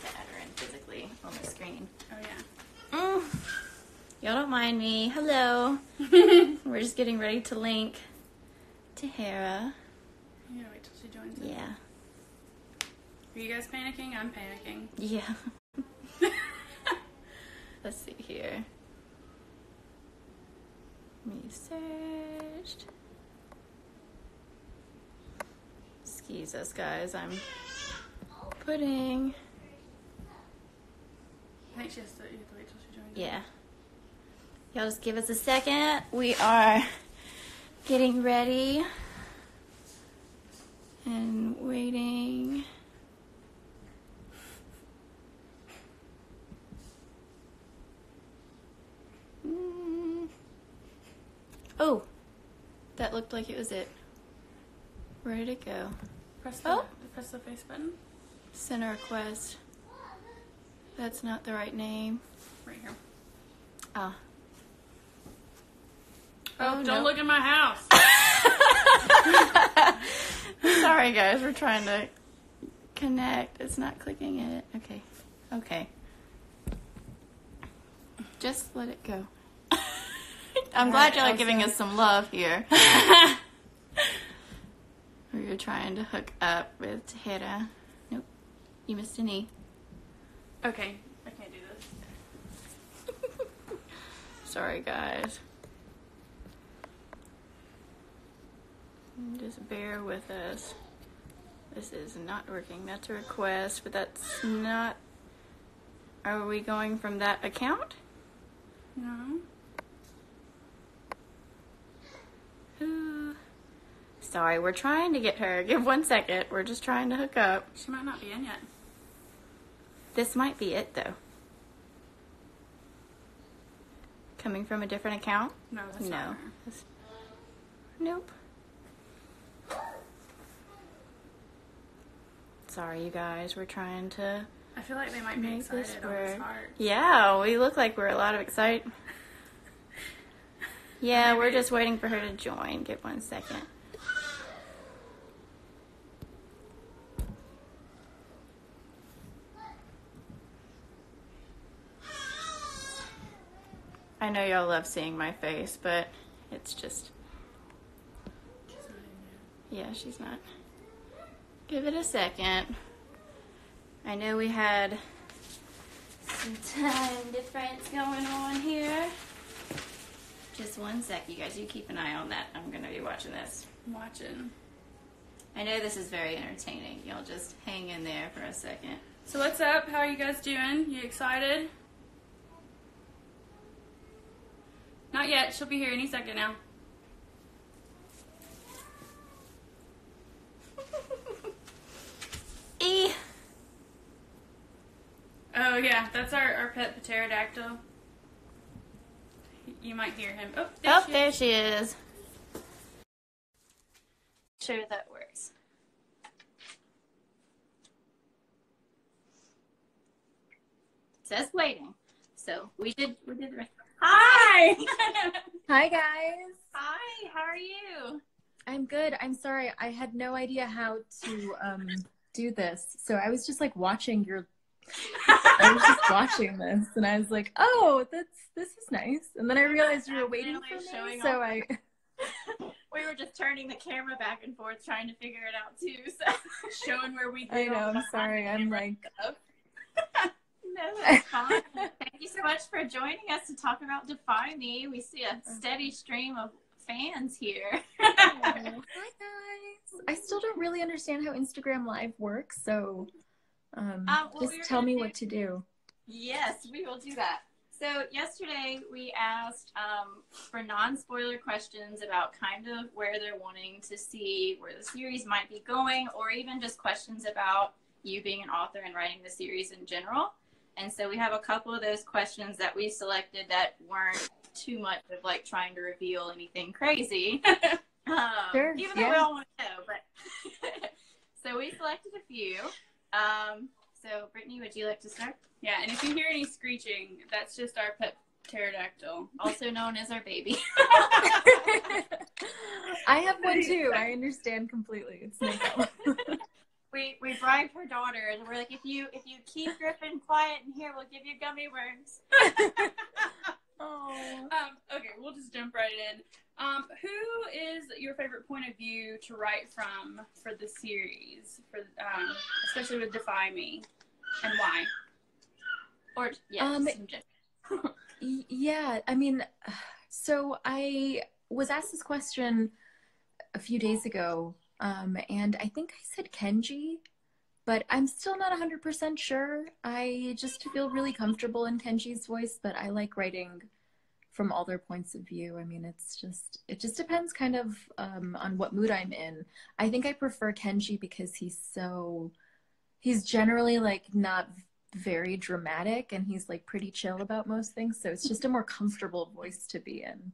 add her in physically on the screen. Oh, yeah. Y'all don't mind me. Hello. We're just getting ready to link Tahereh. You gotta wait till she joins in. Yeah. Are you guys panicking? I'm panicking. Yeah. Let's see here. Me searched. Excuse us, guys. I'm putting. I think you have to wait till she joins in. Yeah. Y'all just give us a second. We are getting ready and waiting. Oh, that looked like it was it. Where did it go? Press the face button. Send a request. That's not the right name. Right here. Ah. Oh, don't look in my house. Sorry, guys. We're trying to connect. It's not clicking it. Okay. Okay. Just let it go. I'm glad y'all are giving us some love here. We were trying to hook up with Tahereh. Nope. You missed a knee. Okay. I can't do this. Sorry, guys. Just bear with us. This is not working. That's a request, but that's not... Are we going from that account? No. Ooh. Sorry, we're trying to get her. Give 1 second. We're just trying to hook up. She might not be in yet. This might be it, though. Coming from a different account? No, that's not her. Nope. Sorry, you guys. We're trying to I feel like they might be make excited this on work. this heart. Yeah, we look like we're a lot of excitement. Yeah, we're just waiting for her to join. Give 1 second. I know y'all love seeing my face, but it's just... Yeah, she's not. Give it a second. I know we had some time difference going on here. Just 1 sec, you guys. You keep an eye on that. I'm going to be watching this. I'm watching. I know this is very entertaining. Y'all just hang in there for a second. So what's up? How are you guys doing? You excited? Not yet. She'll be here any second now. E. Oh, yeah. That's our pet pterodactyl. You might hear him. Oh, There she is. Sure that works. It says waiting. So we did the rest. Hi! Hi, guys. Hi, how are you? I'm good. I'm sorry. I had no idea how to do this. So I was just like watching I was just watching this and I was like, oh, this is nice. And then I realized you were waiting for me. So we were just turning the camera back and forth trying to figure it out too. So showing where we go. I know, I'm sorry. I'm like... No, that's fine. Thank you so much for joining us to talk about Defy Me. We see a steady stream of fans here. Hi, guys. I still don't really understand how Instagram Live works, so just tell me what to do. Yes, we will do that. So yesterday we asked for non-spoiler questions about kind of where they're wanting to see where the series might be going, or even just questions about you being an author and writing the series in general. And so we have a couple of those questions that we selected that weren't too much of like trying to reveal anything crazy. Sure, even though we all want to know, but so we selected a few. So Brittany, would you like to start? Yeah, and if you hear any screeching, that's just our pet pterodactyl, also known as our baby. I have one too. I understand completely. It's no problem. We brought bribed her daughter, and we're like, if you keep Griffin quiet in here, we'll give you gummy worms. Oh. Okay, we'll just jump right in. Who is your favorite point of view to write from for the series, for especially with Defy Me, and why? Or yeah, I mean, so I was asked this question a few days ago, and I think I said Kenji, but I'm still not 100% sure. I just feel really comfortable in Kenji's voice, but I like writing from all their points of view. I mean, it just depends kind of on what mood I'm in. I think I prefer Kenji because he's generally like not very dramatic, and he's like pretty chill about most things, so it's just a more comfortable voice to be in.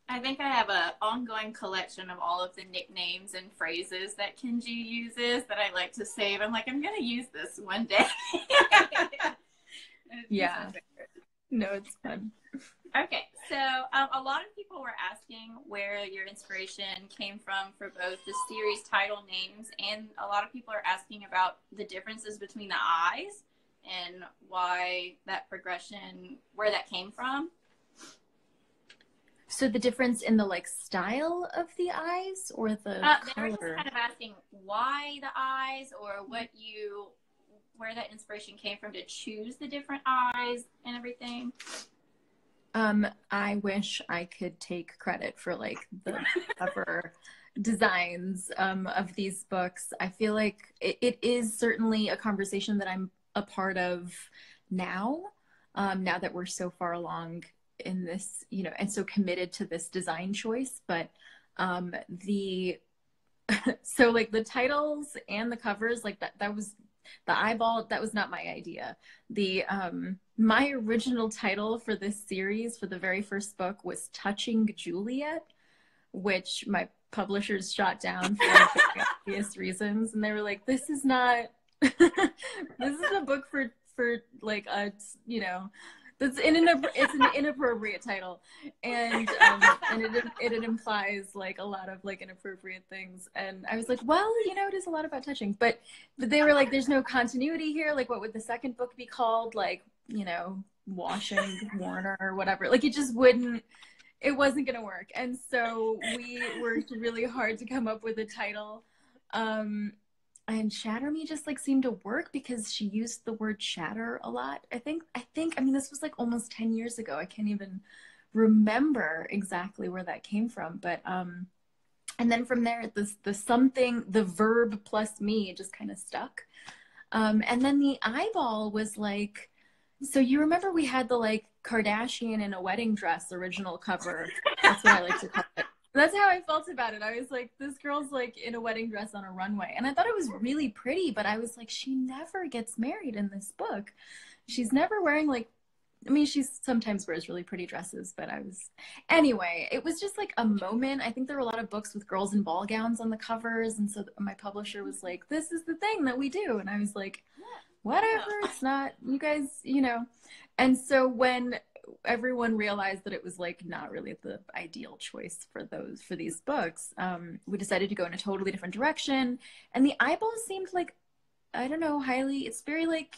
I think I have an ongoing collection of all of the nicknames and phrases that Kenji uses that I like to save. I'm like, I'm gonna use this one day. Yeah. No, it's fun. Okay, so a lot of people were asking where your inspiration came from for both the series title names, and a lot of people are asking about the differences between the eyes and why that progression, where that came from. So the difference in the like style of the eyes or the they were just color? kind of asking why the eyes, or where that inspiration came from to choose the different eyes and everything. I wish I could take credit for like the cover designs of these books. I feel like it is certainly a conversation that I'm a part of now, now that we're so far along in this, you know, and so committed to this design choice. But so like the titles and the covers, like that was the eyeball, that was not my idea. My original title for this series for the very first book was Touching Juliet, which my publishers shot down for obvious reasons, and they were like, this is not this is a book for like a, you know, it's an inappropriate title, and it implies like a lot of like inappropriate things. And I was like, well, you know, it is a lot about touching, but they were like, there's no continuity here. Like, what would the second book be called? Like, you know, Washing Warner or whatever. Like, it wasn't gonna work. And so we worked really hard to come up with a title. And Shatter Me just like seemed to work because she used the word shatter a lot. I think, I mean, this was like almost 10 years ago. I can't even remember exactly where that came from. But, and then from there, the verb plus me just kind of stuck. And then the eyeball was like, so you remember we had the like Kardashian in a wedding dress original cover. That's what I like to call it. That's how I felt about it. I was like, this girl's like in a wedding dress on a runway. And I thought it was really pretty, but I was like, she never gets married in this book. She's never wearing like, I mean, she sometimes wears really pretty dresses, but anyway, it was just like a moment. I think there were a lot of books with girls in ball gowns on the covers. And so my publisher was like, this is the thing that we do. And I was like, whatever, it's not, you guys, you know. And so when everyone realized that it was like not really the ideal choice for these books, we decided to go in a totally different direction. And the eyeball seemed like, I don't know, it's very like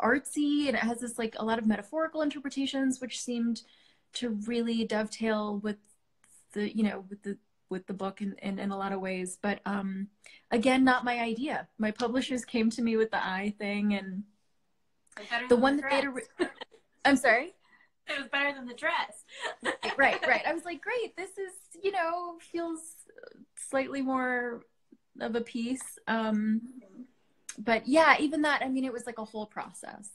artsy, and it has this like a lot of metaphorical interpretations, which seemed to really dovetail with the, you know, with the book in a lot of ways. But again, not my idea. My publishers came to me with the eye thing, and the one that they I'm sorry? It was better than the dress. Right. I was like, great, this is, you know, feels slightly more of a piece. But yeah, even that, I mean, it was like a whole process.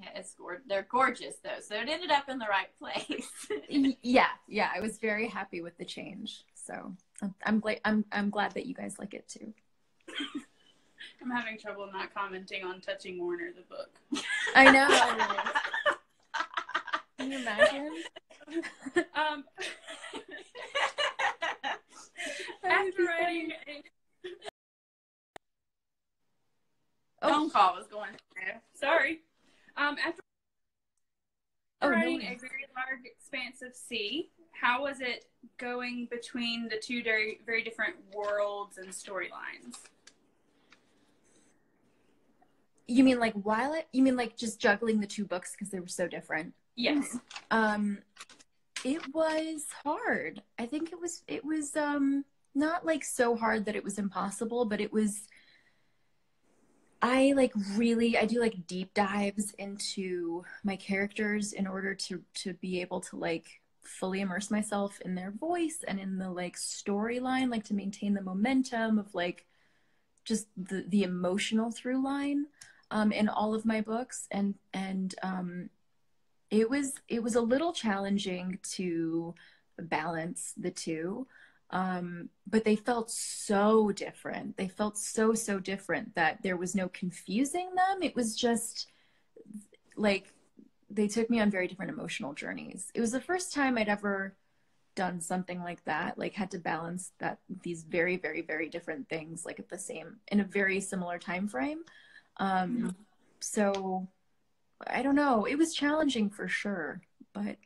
Yeah, they're gorgeous though, so it ended up in the right place. Yeah, I was very happy with the change. So I'm glad that you guys like it too. I'm having trouble not commenting on Touching Warner, the book. I know. Can you imagine? After writing phone call was going through. Sorry. After writing no a very large expanse of sea, how was it going between the two very, very different worlds and storylines? You mean like you mean like just juggling the two books because they were so different? Yes. It was hard. I think it was not like so hard that it was impossible, but it was, I do like deep dives into my characters in order to be able to like fully immerse myself in their voice and in the like storyline, like to maintain the momentum of like just the emotional through line in all of my books. And it was a little challenging to balance the two. But they felt so different. They felt so different that there was no confusing them. It was just like they took me on very different emotional journeys. It was the first time I'd ever done something like that, like had to balance these very different things like at the same, in a very similar time frame. So I don't know, it was challenging for sure, but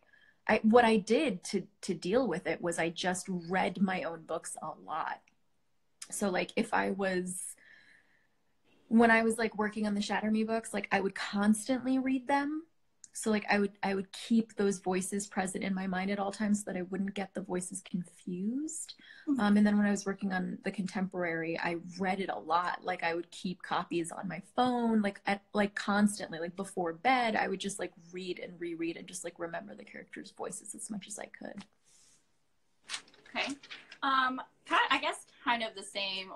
what I did to deal with it was I just read my own books a lot. So like when I was like working on the Shatter Me books, like I would constantly read them. So like I would keep those voices present in my mind at all times so that I wouldn't get the voices confused. And then when I was working on the contemporary, I read it a lot. Like I would keep copies on my phone, like constantly, like before bed, I would just like read and reread and just like remember the characters' voices as much as I could. Okay. I guess kind of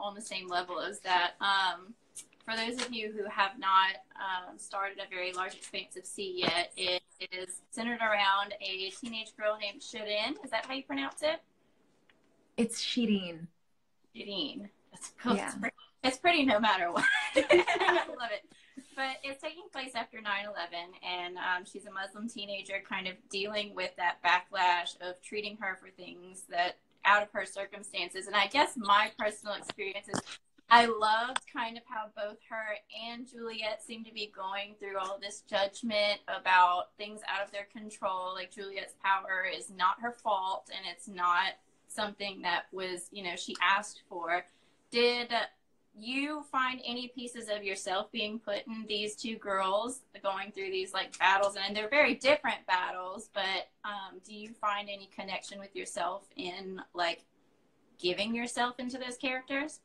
on the same level as that. For those of you who have not started A Very Large Expanse of Sea yet, it is centered around a teenage girl named Shirin. Is that how you pronounce it? It's Shirin. Shirin. Yeah. It's pretty no matter what. I love it. But it's taking place after 9/11, and she's a Muslim teenager kind of dealing with that backlash of treating her for things that out of her circumstances. And I guess my personal experience is I loved kind of how both her and Juliet seem to be going through all this judgment about things out of their control. Like Juliet's power is not her fault, and it's not something that was, she asked for. Did you find any pieces of yourself being put in these two girls going through these like battles? And they're very different battles, but do you find any connection with yourself in like giving yourself into those characters?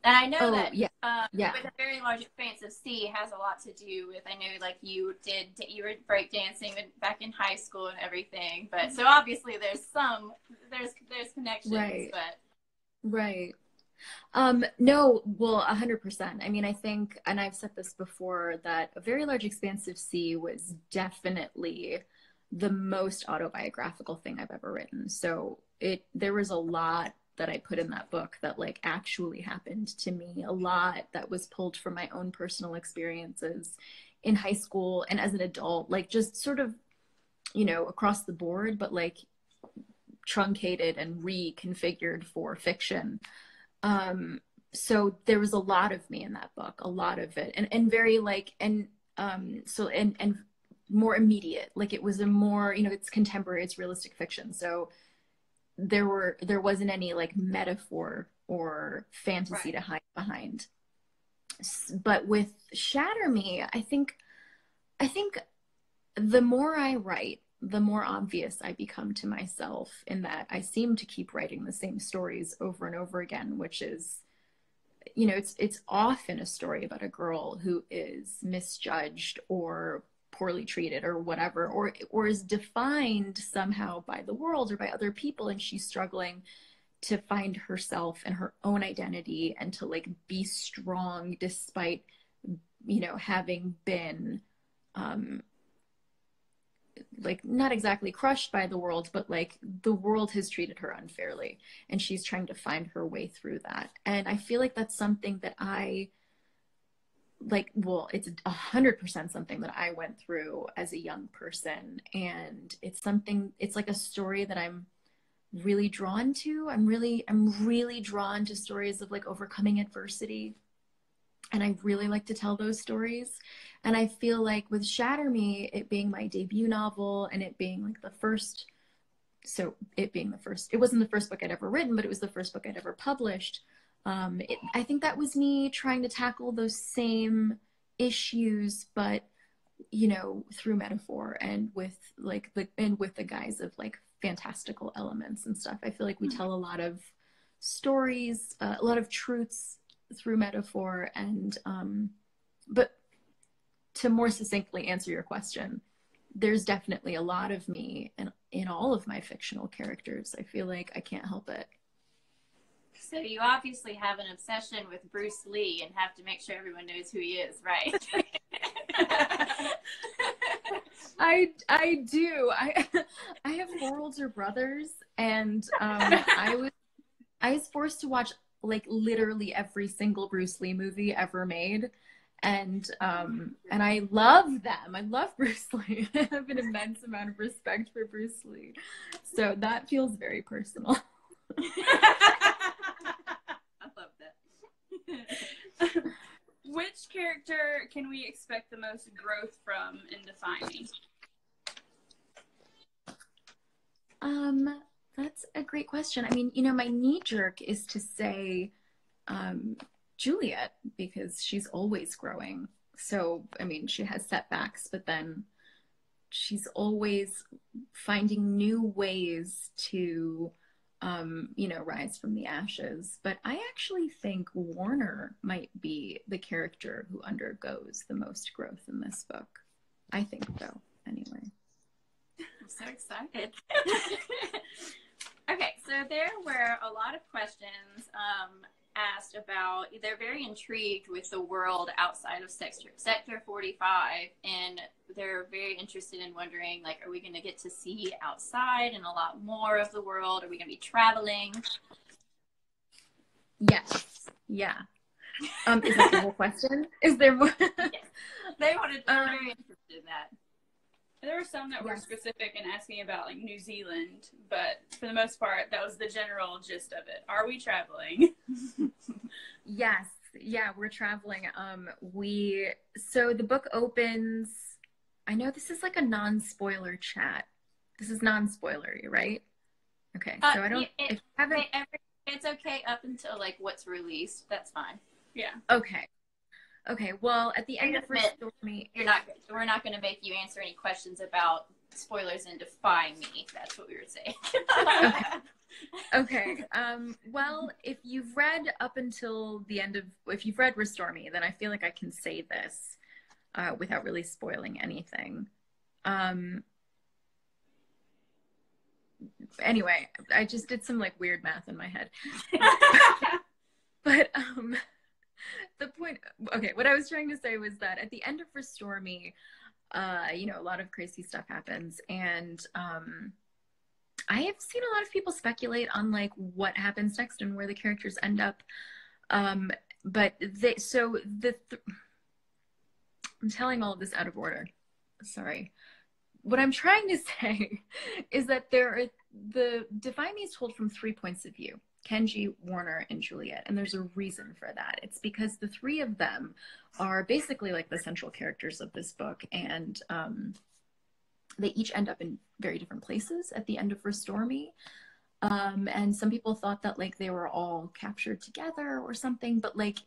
And I know that with A Very Large Expanse of Sea has a lot to do with, I know like you were breakdancing back in high school and everything, but so obviously there's connections, right. But. Right. No, well, 100%. I mean, I think, and I've said this before, that A Very Large Expanse of Sea was definitely the most autobiographical thing I've ever written. So there was a lot that I put in that book that like actually happened to me, a lot that was pulled from my own personal experiences in high school and as an adult, like just sort of, across the board, but like truncated and reconfigured for fiction. So there was a lot of me in that book, a lot of it, and very like, and more immediate, like it was a more, it's contemporary, it's realistic fiction. So there wasn't any like metaphor or fantasy to hide behind. But with Shatter Me, I think the more I write, the more obvious I become to myself in that I seem to keep writing the same stories over and over again, which is, it's often a story about a girl who is misjudged or poorly treated or whatever, or is defined somehow by the world or by other people, and she's struggling to find herself and her own identity and to like be strong despite having been like not exactly crushed by the world, but like the world has treated her unfairly and she's trying to find her way through that. And I feel like that's something that it's 100% something that I went through as a young person. And it's like a story that I'm really drawn to. I'm really drawn to stories of like overcoming adversity. And I really like to tell those stories. And I feel like with Shatter Me, it being my debut novel and it being like it wasn't the first book I'd ever written, but it was the first book I'd ever published. I think that was me trying to tackle those same issues, but you know, through metaphor and with the guise of like fantastical elements and stuff. I feel like we tell a lot of stories, a lot of truths through metaphor, and but to more succinctly answer your question, there's definitely a lot of me in all of my fictional characters. I feel like I can't help it. So you obviously have an obsession with Bruce Lee and have to make sure everyone knows who he is, right? I do. I have 4 older brothers, and I was forced to watch like literally every single Bruce Lee movie ever made, and I love them. I love Bruce Lee. I have an immense amount of respect for Bruce Lee, so that feels very personal. I love that. Which character can we expect the most growth from in Defy Me? That's a great question. I mean, you know, my knee jerk is to say Juliet, because she's always growing. So, I mean, she has setbacks, but then she's always finding new ways to, you know, rise from the ashes. But I actually think Warner might be the character who undergoes the most growth in this book. I think so, anyway. I'm so excited. Okay, so there were a lot of questions asked about, they're very intrigued with the world outside of Sector 45, and they're very interested in wondering, like, are we going to get to see outside and a lot more of the world? Are we going to be traveling? Yes. Yeah. Is that the whole question? Is there more? Yes. They're very interested in that. There were some that were specific and asking about like New Zealand, but for the most part, that was the general gist of it. Are we traveling? Yes. Yeah, we're traveling. So the book opens, I know this is like a non-spoiler chat. This is non-spoilery, right? Okay. So I don't, it's okay up until like what's released. That's fine. Yeah. Okay. Okay, well, at the end of Restore Me, we're not going to make you answer any questions about spoilers in Defy Me. That's what we were saying. Okay. Well, if you've read up until the end of, if you've read Restore Me, then I feel like I can say this without really spoiling anything. Anyway, I just did some like weird math in my head. But the point, okay, what I was trying to say was that at the end of Restore Me, you know, a lot of crazy stuff happens, and I have seen a lot of people speculate on like what happens next and where the characters end up. But I'm telling all of this out of order. Sorry. What I'm trying to say is that the Defy Me is told from 3 points of view: Kenji, Warner, and Juliet. And there's a reason for that. It's because the 3 of them are basically like the central characters of this book. And they each end up in very different places at the end of Restore Me. And some people thought that like they were all captured together or something. But like,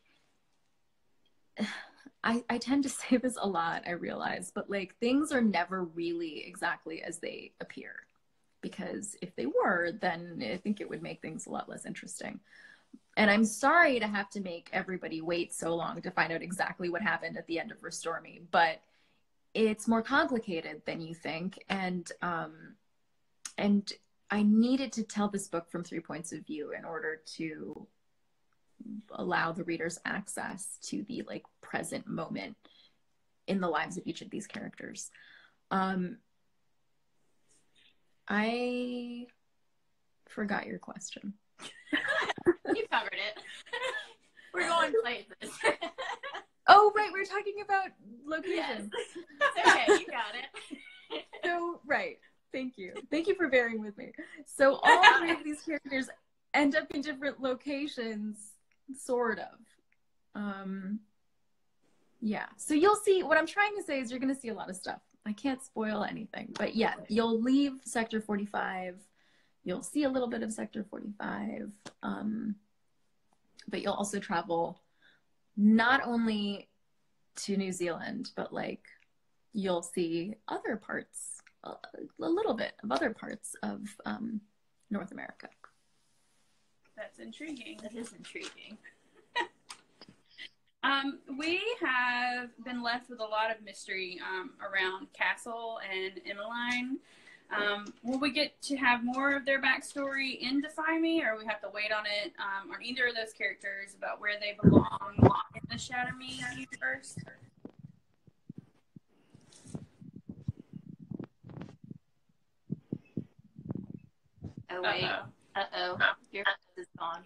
I tend to say this a lot, I realize. But like, things are never really exactly as they appear. Because if they were, then I think it would make things a lot less interesting. And I'm sorry to have to make everybody wait so long to find out exactly what happened at the end of Restore Me, but it's more complicated than you think. And I needed to tell this book from 3 points of view in order to allow the reader's access to the like present moment in the lives of each of these characters. I forgot your question. You covered it. We're going places. Oh, right. We're talking about location. Yes. Okay, you got it. So, right. Thank you. Thank you for bearing with me. So all 3 of these characters end up in different locations, sort of. Yeah. So you'll see, what I'm trying to say is you're going to see a lot of stuff. I can't spoil anything, but yeah, you'll leave Sector 45. You'll see a little bit of Sector 45, but you'll also travel not only to New Zealand, but like you'll see other parts, a little bit of other parts of North America. That's intriguing. That is intriguing. We have been left with a lot of mystery around Castle and Emmeline. Will we get to have more of their backstory in Defy Me, or we have to wait on it on either of those characters about where they belong in the Shatter Me universe? Oh, wait. Uh-oh. Your voice is gone.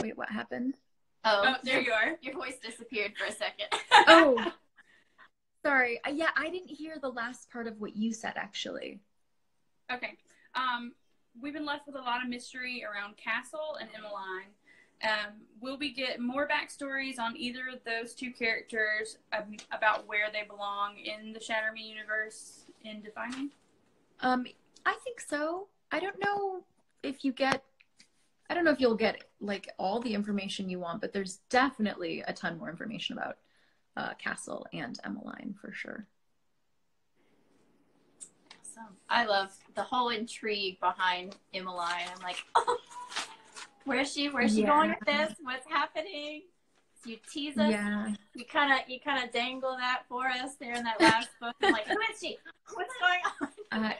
Wait, what happened? Oh, there you are. Your voice disappeared for a second. Oh, sorry. Yeah, I didn't hear the last part of what you said, actually. Okay. We've been left with a lot of mystery around Castle and Emmeline. Will we get more backstories on either of those two characters about where they belong in the Shatter Me universe in Defy Me? I think so. I don't know if you'll get like all the information you want, but there's definitely a ton more information about Castle and Emmeline for sure. Awesome. I love the whole intrigue behind Emmeline. I'm like, oh, where's she going with this? What's happening? So you tease us. Yeah. You kind of dangle that for us there in that last book. I'm like, who is she? What's going on?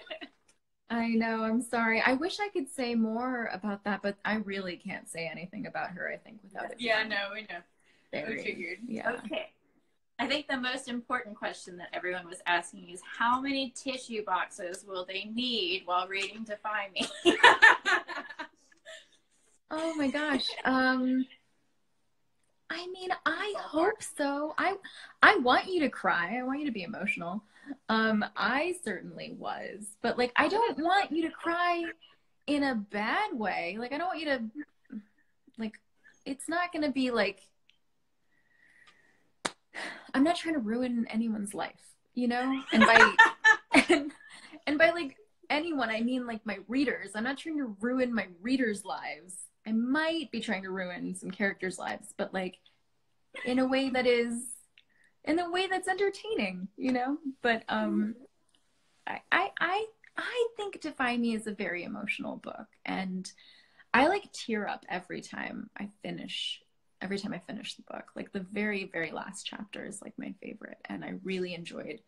I know. I'm sorry. I wish I could say more about that, but I really can't say anything about her, I think, without it. Yeah, no, we know. Very, we figured. Yeah. Okay. I think the most important question that everyone was asking is how many tissue boxes will they need while reading Defy Me? Oh my gosh. I mean, I hope so. I want you to cry. I want you to be emotional. I certainly was, but like, I don't want you to cry in a bad way. Like, I don't want you to, like, it's not going to be like, I'm not trying to ruin anyone's life, you know? And by, and by like anyone, I mean like my readers. I'm not trying to ruin my readers' lives. I might be trying to ruin some characters' lives, but like in a way that's entertaining, you know? But I think Defy Me is a very emotional book, and I like tear up every time I finish the book. Like the very, very last chapter is like my favorite, and I really enjoyed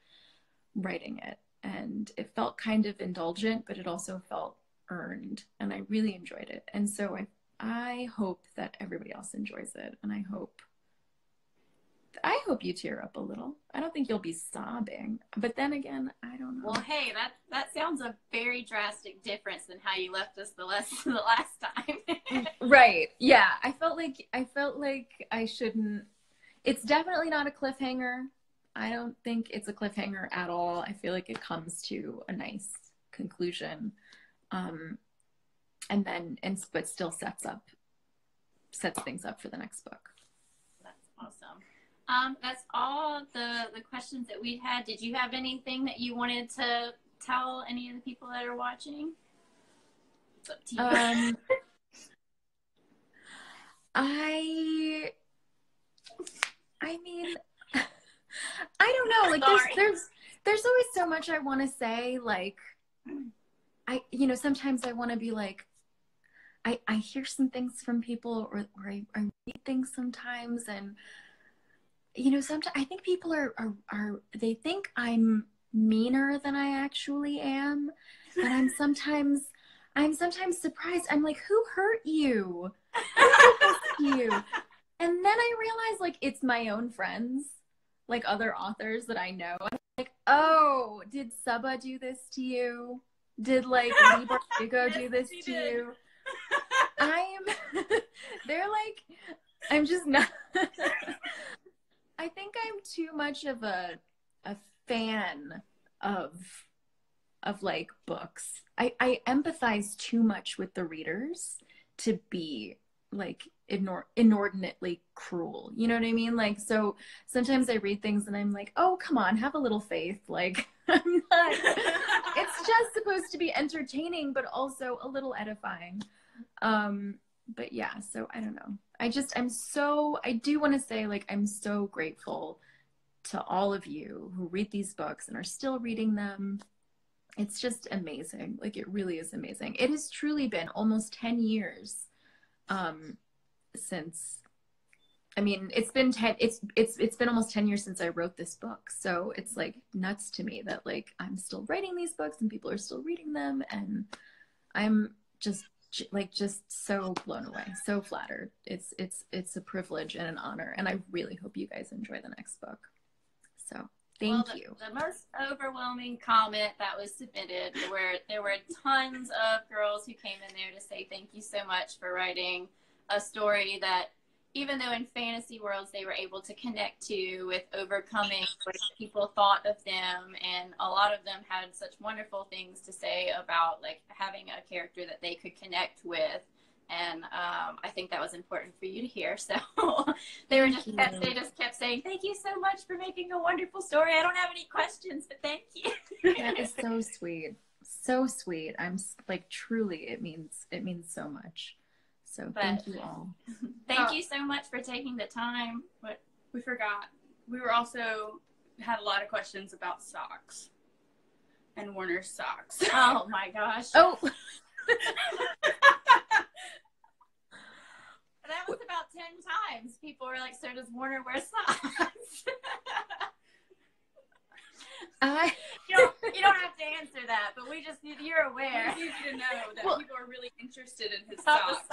writing it. And it felt kind of indulgent, but it also felt earned, and I really enjoyed it. And so I hope that everybody else enjoys it, and I hope you tear up a little. I don't think you'll be sobbing, but then again, I don't know. Well, hey, that sounds a very drastic difference than how you left us the last time. Right. Yeah. I felt like I shouldn't. It's definitely not a cliffhanger. I don't think it's a cliffhanger at all. I feel like it comes to a nice conclusion, but still sets things up for the next book. That's awesome. That's all the questions that we had. Did you have anything that you wanted to tell any of the people that are watching? It's up to you. I mean, I don't know. Like there's always so much I want to say. Like sometimes I want to be like, I hear some things from people, or I read things sometimes, and sometimes I think people are they think I'm meaner than I actually am, and I'm sometimes surprised. I'm like, who hurt you? Who hurt you? And then I realize like it's my own friends, like other authors that I know. I'm like, oh, did Saba do this to you? Did like Libor Hugo do this to you? They're like, I'm just not. I think I'm too much of a fan of like books. I empathize too much with the readers to be like inordinately cruel. You know what I mean? Like, so sometimes I read things and I'm like, oh, come on, have a little faith. Like, I'm not, it's just supposed to be entertaining, but also a little edifying. But yeah, so I don't know. I do want to say, like, I'm so grateful to all of you who read these books and are still reading them. It's just amazing. Like, it really is amazing. It has truly been almost 10 years since, I mean, it's been almost 10 years since I wrote this book. So it's like nuts to me that like I'm still writing these books and people are still reading them, and I'm just so blown away, so flattered. It's a privilege and an honor, and I really hope you guys enjoy the next book. So thank you. The most overwhelming comment that was submitted, there were tons of girls who came in there to say thank you so much for writing a story that, even though in fantasy worlds they were able to connect to, with overcoming what people thought of them, and a lot of them had such wonderful things to say about like having a character that they could connect with, and I think that was important for you to hear. So they just kept saying thank you so much for making a wonderful story. I don't have any questions, but thank you. That is so sweet, so sweet. I'm like, truly, it means so much. So thank you all. Thank you so much for taking the time. But we forgot. We were also had a lot of questions about socks and Warner's socks. Oh my gosh. Oh. That was about 10 times. People were like, so does Warner wear socks? You don't have to answer that, but you're aware. We need you to know that people are really interested in his socks.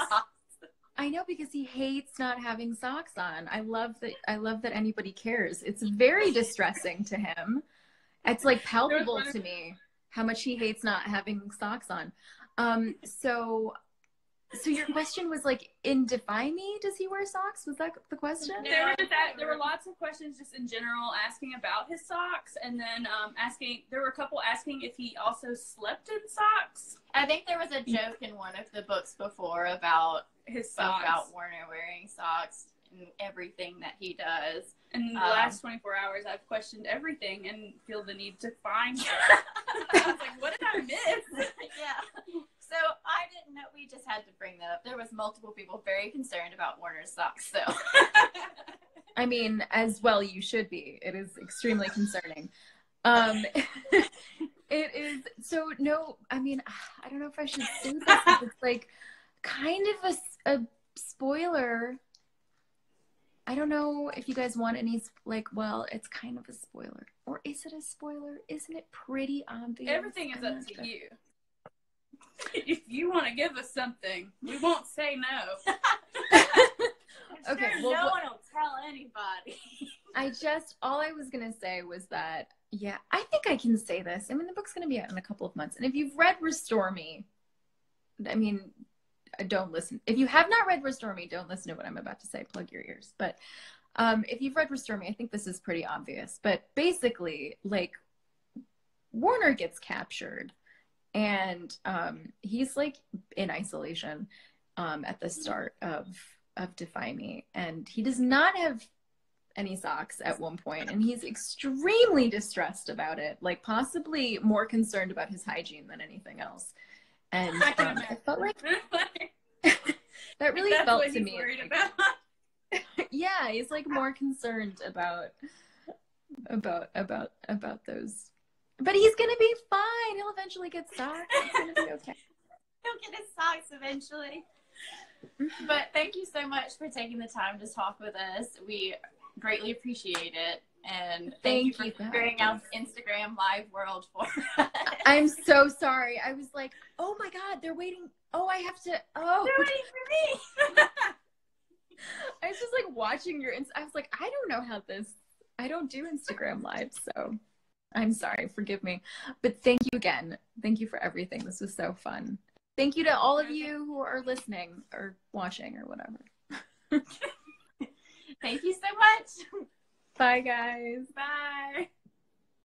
I know, because he hates not having socks on. I love that anybody cares. It's very distressing to him. It's like palpable to me how much he hates not having socks on. So your question was like, in Defy Me, does he wear socks? Was that the question? There were lots of questions just in general asking about his socks, and then there were a couple asking if he also slept in socks. I think there was a joke in one of the books before about his socks, about Warner wearing socks and everything that he does. In the last 24 hours, I've questioned everything and feel the need to find her. I was like, what did I miss? Yeah. So I didn't know. We just had to bring that up. There was multiple people very concerned about Warner's socks. So, I mean, as well you should be. It is extremely concerning. It is. So no, I mean, I don't know if I should say this. It's like kind of a spoiler. I don't know if you guys want any, like, well, it's kind of a spoiler. Or is it a spoiler? Isn't it pretty obvious? Everything is up to you. If you want to give us something, we won't say no. Okay, well, no one will tell anybody. All I was going to say was that, yeah, I think I can say this. I mean, the book's going to be out in a couple of months. And if you've read Restore Me, I mean, don't listen. If you have not read Restore Me, don't listen to what I'm about to say. Plug your ears. But if you've read Restore Me, I think this is pretty obvious. But basically, like, Warner gets captured. And he's like in isolation at the start of Defy Me, and he does not have any socks at one point, and he's extremely distressed about it, like possibly more concerned about his hygiene than anything else. And I felt like that really felt to me. Like, yeah, he's like more concerned about those. But he's gonna be fine. He'll eventually get socks. He's gonna be okay. He'll get his socks eventually. But thank you so much for taking the time to talk with us. We greatly appreciate it. And thank you for figuring out the Instagram live world for us. I'm so sorry. I was like, oh my God, they're waiting. Oh, I have to. Oh, they're waiting for me. I was just like watching your. I was like, I don't know how this. I don't do Instagram live, so. I'm sorry, forgive me. But thank you again. Thank you for everything. This was so fun. Thank you to all of you who are listening or watching or whatever. Thank you so much. Bye, guys. Bye.